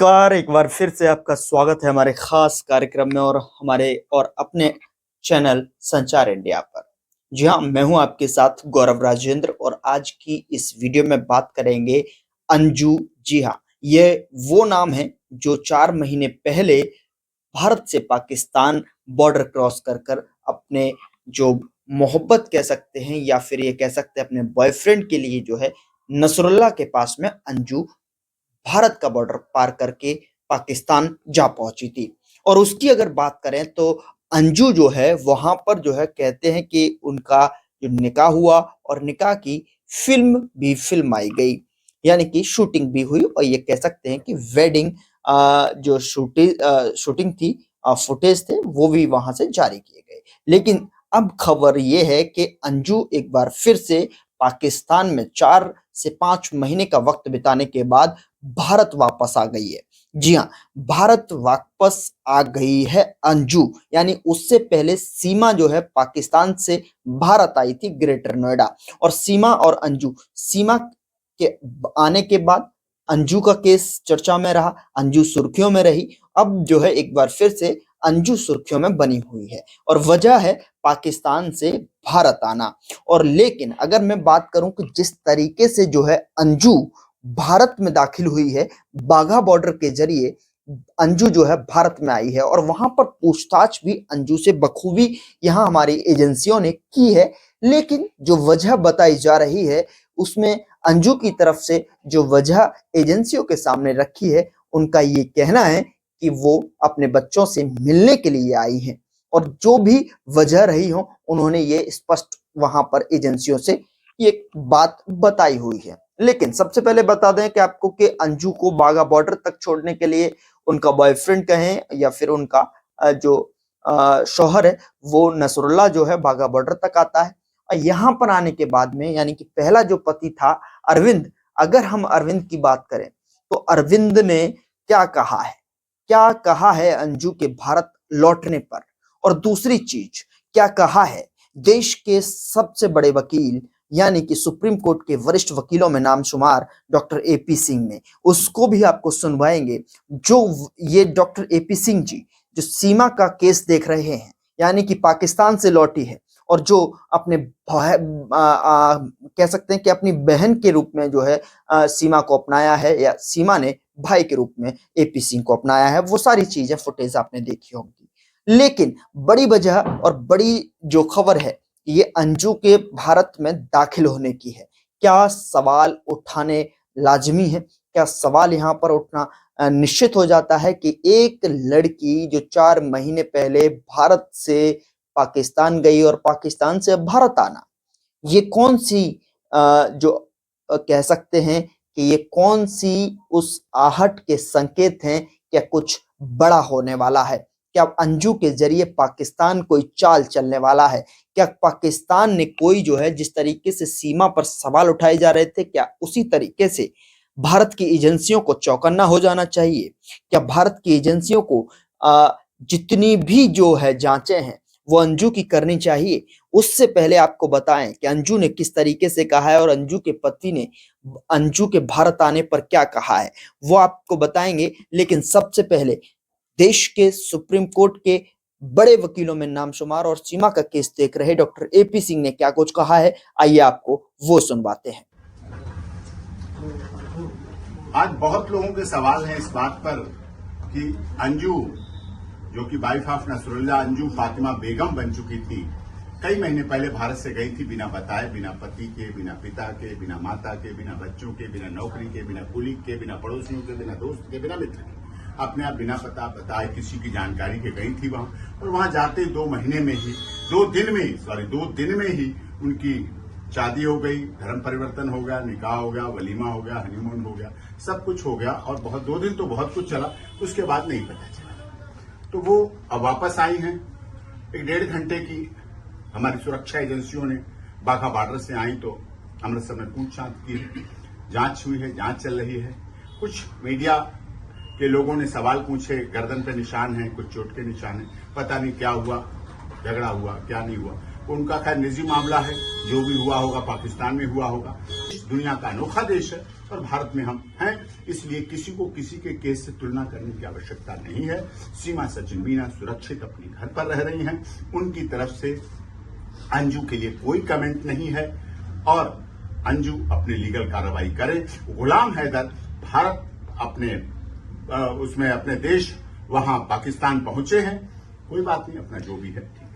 नमस्कार, एक बार फिर से आपका स्वागत है हमारे खास कार्यक्रम में और हमारे और अपने चैनल संचार इंडिया पर। जी हाँ, मैं हूँ आपके साथ गौरव राजेंद्र और आज की इस वीडियो में बात करेंगे अंजू। जी हाँ, ये वो नाम है जो 4 महीने पहले भारत से पाकिस्तान बॉर्डर क्रॉस कर अपने जो मोहब्बत कह सकते हैं या फिर ये कह सकते हैं अपने बॉयफ्रेंड के लिए जो है नसरुल्लाह के पास में अंजू भारत का बॉर्डर पार करके पाकिस्तान जा पहुंची थी। और उसकी अगर बात करें तो अंजू जो है वहां पर जो है कहते हैं कि उनका जो निकाह हुआ और निकाह की फिल्म भी फिल्माई गई, यानी कि शूटिंग भी हुई और ये कह सकते हैं कि वेडिंग जो शूटिंग थी, फुटेज थे वो भी वहां से जारी किए गए। लेकिन अब खबर ये है कि अंजू एक बार फिर से पाकिस्तान में 4 से 5 महीने का वक्त बिताने के बाद भारत वापस आ गई है। जी हाँ, भारत वापस आ गई है अंजू, यानी उससे पहले सीमा जो है पाकिस्तान से भारत आई थी ग्रेटर नोएडा। और सीमा और अंजू, सीमा के आने के बाद अंजू का केस चर्चा में रहा, अंजू सुर्खियों में रही। अब जो है एक बार फिर से अंजू सुर्खियों में बनी हुई है और वजह है पाकिस्तान से भारत आना। और लेकिन अगर मैं बात करूं कि जिस तरीके से जो है अंजू भारत में दाखिल हुई है, बाघा बॉर्डर के जरिए अंजू जो है भारत में आई है और वहां पर पूछताछ भी अंजू से बखूबी यहाँ हमारी एजेंसियों ने की है। लेकिन जो वजह बताई जा रही है उसमें अंजू की तरफ से जो वजह एजेंसियों के सामने रखी है, उनका ये कहना है कि वो अपने बच्चों से मिलने के लिए आई हैं और जो भी वजह रही हो उन्होंने ये स्पष्ट वहां पर एजेंसियों से ये बात बताई हुई है। लेकिन सबसे पहले बता दें कि आपको कि अंजू को बाघा बॉर्डर तक छोड़ने के लिए उनका बॉयफ्रेंड कहें या फिर उनका जो शौहर है वो नसरुल्लाह जो है बाघा बॉर्डर तक आता है। और यहाँ पर आने के बाद में यानी कि पहला जो पति था अरविंद, अगर हम अरविंद की बात करें तो अरविंद ने क्या कहा है अंजू के भारत लौटने पर, और दूसरी चीज क्या कहा है देश के सबसे बड़े वकील यानी कि सुप्रीम कोर्ट के वरिष्ठ वकीलों में नामशुमार डॉक्टर एपी सिंह ने, उसको भी आपको सुनवाएंगे। जो ये डॉक्टर एपी सिंह जी जो सीमा का केस देख रहे हैं, यानी कि पाकिस्तान से लौटी है और जो अपने कह सकते हैं कि अपनी बहन के रूप में जो है सीमा को अपनाया है या सीमा ने भाई के रूप में एपी सिंह को अपनाया है, वो सारी चीजें फुटेज आपने देखी होंगी। लेकिन बड़ी वजह और बड़ी जो खबर है ये अंजू के भारत में दाखिल होने की है। क्या सवाल उठाने लाजमी है, क्या सवाल यहाँ पर उठना निश्चित हो जाता है कि एक लड़की जो 4 महीने पहले भारत से पाकिस्तान गई और पाकिस्तान से भारत आना, ये कौन सी जो कह सकते हैं कि ये कौन सी उस आहट के संकेत हैं, क्या कुछ बड़ा होने वाला है? क्या अंजू के जरिए पाकिस्तान कोई चाल चलने वाला है? क्या पाकिस्तान ने कोई जो है जिस तरीके से सीमा पर सवाल उठाए जा रहे थे, क्या उसी तरीके से भारत की एजेंसियों को चौकन्ना हो जाना चाहिए? क्या भारत की एजेंसियों को जितनी भी जो है जांचें हैं वो अंजू की करनी चाहिए? उससे पहले आपको बताएं कि अंजू ने किस तरीके से कहा है और अंजू के पति ने अंजू के भारत आने पर क्या कहा है वो आपको बताएंगे। लेकिन सबसे पहले देश के सुप्रीम कोर्ट के बड़े वकीलों में नामशुमार और सीमा का केस देख रहे डॉक्टर एपी सिंह ने क्या कुछ कहा है, आइए आपको वो सुनवाते हैं। आज बहुत लोगों के सवाल हैं इस बात पर कि अंजू जो कि वाइफ ऑफ नसरुल्लाह अंजू फातिमा बेगम बन चुकी थी, कई महीने पहले भारत से गई थी बिना बताए, बिना पति के, बिना पिता के, बिना माता के, बिना बच्चों के, बिना नौकरी के, बिना कुलीग के, बिना पड़ोसियों के, बिना दोस्त के, बिना मित्र के, अपने आप बिना पता बताए किसी की जानकारी के गई थी वहां। और वहां जाते 2 दिन में ही उनकी शादी हो गई, धर्म परिवर्तन हो गया, निकाह हो गया, वलीमा हो गया, हनीमून हो गया, सब कुछ हो गया। और 2 दिन तो बहुत कुछ चला, उसके बाद नहीं पता चला। तो वो अब वापस आई हैं। 1-1.5 घंटे की हमारी सुरक्षा एजेंसियों ने बाघा बॉर्डर से आई तो अमृतसर में पूछताछ की, जांच हुई है, जांच चल रही है। कुछ मीडिया के लोगों ने सवाल पूछे, गर्दन पे निशान है, कुछ चोट के निशान है, पता नहीं क्या हुआ, झगड़ा हुआ क्या नहीं हुआ। उनका खैर निजी मामला है, जो भी हुआ होगा पाकिस्तान में हुआ होगा। दुनिया का अनोखा देश है और भारत में हम हैं, इसलिए किसी को किसी के केस से तुलना करने की आवश्यकता नहीं है। सीमा सचिन मीना सुरक्षित अपने घर पर रह रही हैं, उनकी तरफ से अंजू के लिए कोई कमेंट नहीं है और अंजू अपनी लीगल कार्रवाई करे। गुलाम हैदर भारत अपने देश वहां पाकिस्तान पहुंचे हैं, कोई बात नहीं, अपना जो भी है ठीक है।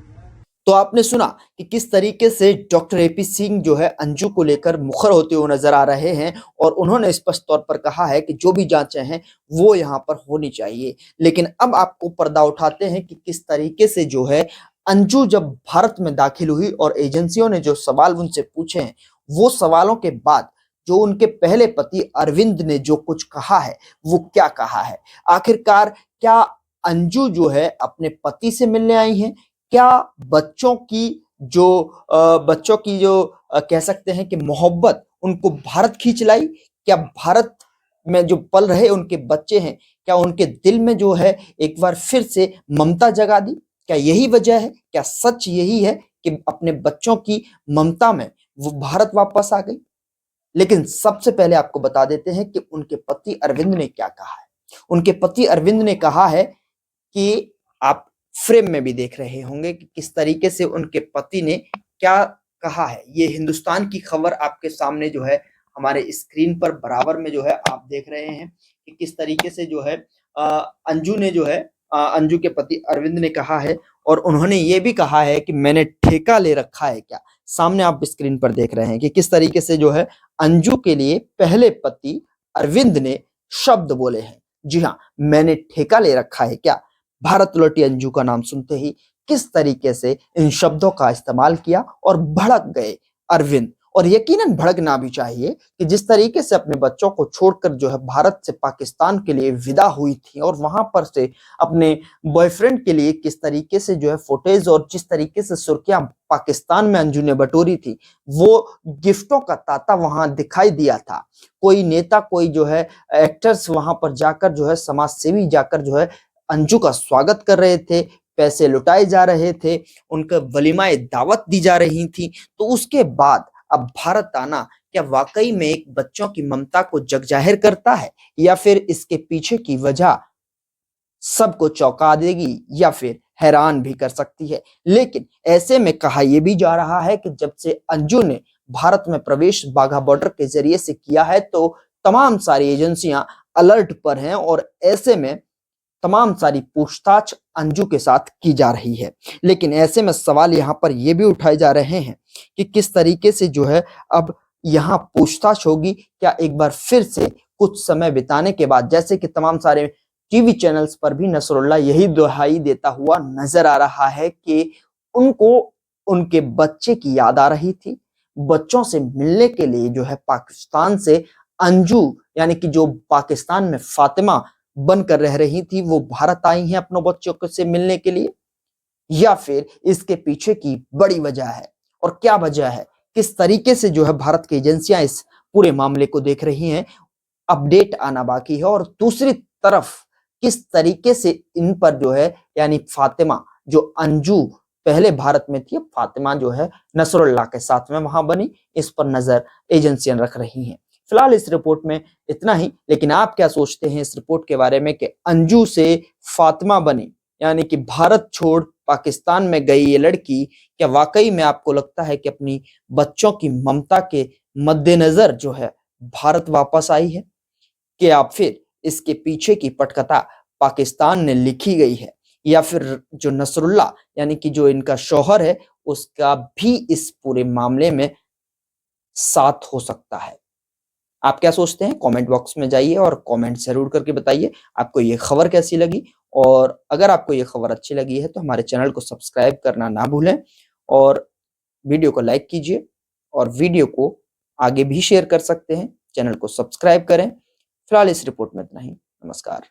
तो आपने सुना कि किस तरीके से डॉक्टर एपी सिंह जो है अंजू को लेकर मुखर होते हुए नजर आ रहे हैं और उन्होंने स्पष्ट तौर पर कहा है कि जो भी जांचें हैं वो यहाँ पर होनी चाहिए। लेकिन अब आपको पर्दा उठाते हैं कि किस तरीके से जो है अंजू जब भारत में दाखिल हुई और एजेंसियों ने जो सवाल उनसे पूछे हैं वो सवालों के बाद जो उनके पहले पति अरविंद ने जो कुछ कहा है वो क्या कहा है। आखिरकार क्या अंजू जो है अपने पति से मिलने आई हैं, क्या बच्चों की जो कह सकते हैं कि मोहब्बत उनको भारत खींच लाई, क्या भारत में जो पल रहे उनके बच्चे हैं क्या उनके दिल में जो है एक बार फिर से ममता जगा दी, क्या यही वजह है, क्या सच यही है कि अपने बच्चों की ममता में वो भारत वापस आ गई। लेकिन सबसे पहले आपको बता देते हैं कि उनके पति अरविंद ने क्या कहा है। उनके पति अरविंद ने कहा है कि आप फ्रेम में भी देख रहे होंगे कि किस तरीके से उनके पति ने क्या कहा है। ये हिंदुस्तान की खबर आपके सामने जो है हमारे स्क्रीन पर बराबर में जो है आप देख रहे हैं कि किस तरीके से जो है अंजू ने जो है अंजू के पति अरविंद ने कहा है और उन्होंने ये भी कहा है कि मैंने ठेका ले रखा है क्या। सामने आप स्क्रीन पर देख रहे हैं कि किस तरीके से जो है अंजू के लिए पहले पति अरविंद ने शब्द बोले हैं। जी हाँ, मैंने ठेका ले रखा है क्या। भारत लौटी अंजू का नाम सुनते ही किस तरीके से इन शब्दों का इस्तेमाल किया और भड़क गए अरविंद। और यकीनन भड़कना भी चाहिए कि जिस तरीके से अपने बच्चों को छोड़कर जो है भारत से पाकिस्तान के लिए विदा हुई थी और वहां पर से अपने बॉयफ्रेंड के लिए किस तरीके से जो है फुटेज और जिस तरीके से सुर्खियां पाकिस्तान में अंजू ने बटोरी थी, वो गिफ्टों का तांता वहां दिखाई दिया था। कोई नेता, कोई जो है एक्टर्स वहां पर जाकर जो है समाज सेवी जाकर जो है अंजू का स्वागत कर रहे थे, पैसे लुटाए जा रहे थे, उनका वलीमाए दावत दी जा रही थी। तो उसके बाद अब भारत आना क्या वाकई में एक बच्चों की ममता को जग जाहिर करता है या फिर इसके पीछे की वजह सबको चौंका देगी या फिर हैरान भी कर सकती है। लेकिन ऐसे में कहा यह भी जा रहा है कि जब से अंजू ने भारत में प्रवेश बाघा बॉर्डर के जरिए से किया है तो तमाम सारी एजेंसियां अलर्ट पर हैं और ऐसे में तमाम सारी पूछताछ अंजू के साथ की जा रही है। लेकिन ऐसे में सवाल यहाँ पर यह भी उठाए जा रहे हैं कि किस तरीके से जो है अब यहाँ पूछताछ होगी। क्या एक बार फिर से कुछ समय बिताने के बाद, जैसे कि तमाम सारे टीवी चैनल्स पर भी नसरुल्लाह यही दुहाई देता हुआ नजर आ रहा है कि उनको उनके बच्चे की याद आ रही थी, बच्चों से मिलने के लिए जो है पाकिस्तान से अंजू यानी कि जो पाकिस्तान में फातिमा बनकर रह रही थी वो भारत आई हैं अपनों बच्चों से मिलने के लिए, या फिर इसके पीछे की बड़ी वजह है और क्या वजह है, किस तरीके से जो है भारत की एजेंसियां इस पूरे मामले को देख रही हैं, अपडेट आना बाकी है। और दूसरी तरफ किस तरीके से इन पर जो है यानी फातिमा जो अंजू पहले भारत में थी, फातिमा जो है नसरुल्लाह के साथ में वहां बनी, इस पर नजर एजेंसियां रख रही हैं। फिलहाल इस रिपोर्ट में इतना ही, लेकिन आप क्या सोचते हैं इस रिपोर्ट के बारे में कि अंजू से फातिमा बनी यानी कि भारत छोड़ पाकिस्तान में गई ये लड़की, क्या वाकई में आपको लगता है कि अपनी बच्चों की ममता के मद्देनजर जो है भारत वापस आई है, कि आप फिर इसके पीछे की पटकथा पाकिस्तान ने लिखी गई है, या फिर जो नसरुल्लाह यानी कि जो इनका शौहर है उसका भी इस पूरे मामले में साथ हो सकता है। आप क्या सोचते हैं कमेंट बॉक्स में जाइए और कमेंट जरूर करके बताइए आपको ये खबर कैसी लगी। और अगर आपको ये खबर अच्छी लगी है तो हमारे चैनल को सब्सक्राइब करना ना भूलें और वीडियो को लाइक कीजिए और वीडियो को आगे भी शेयर कर सकते हैं। चैनल को सब्सक्राइब करें। फिलहाल इस रिपोर्ट में इतना ही। नमस्कार।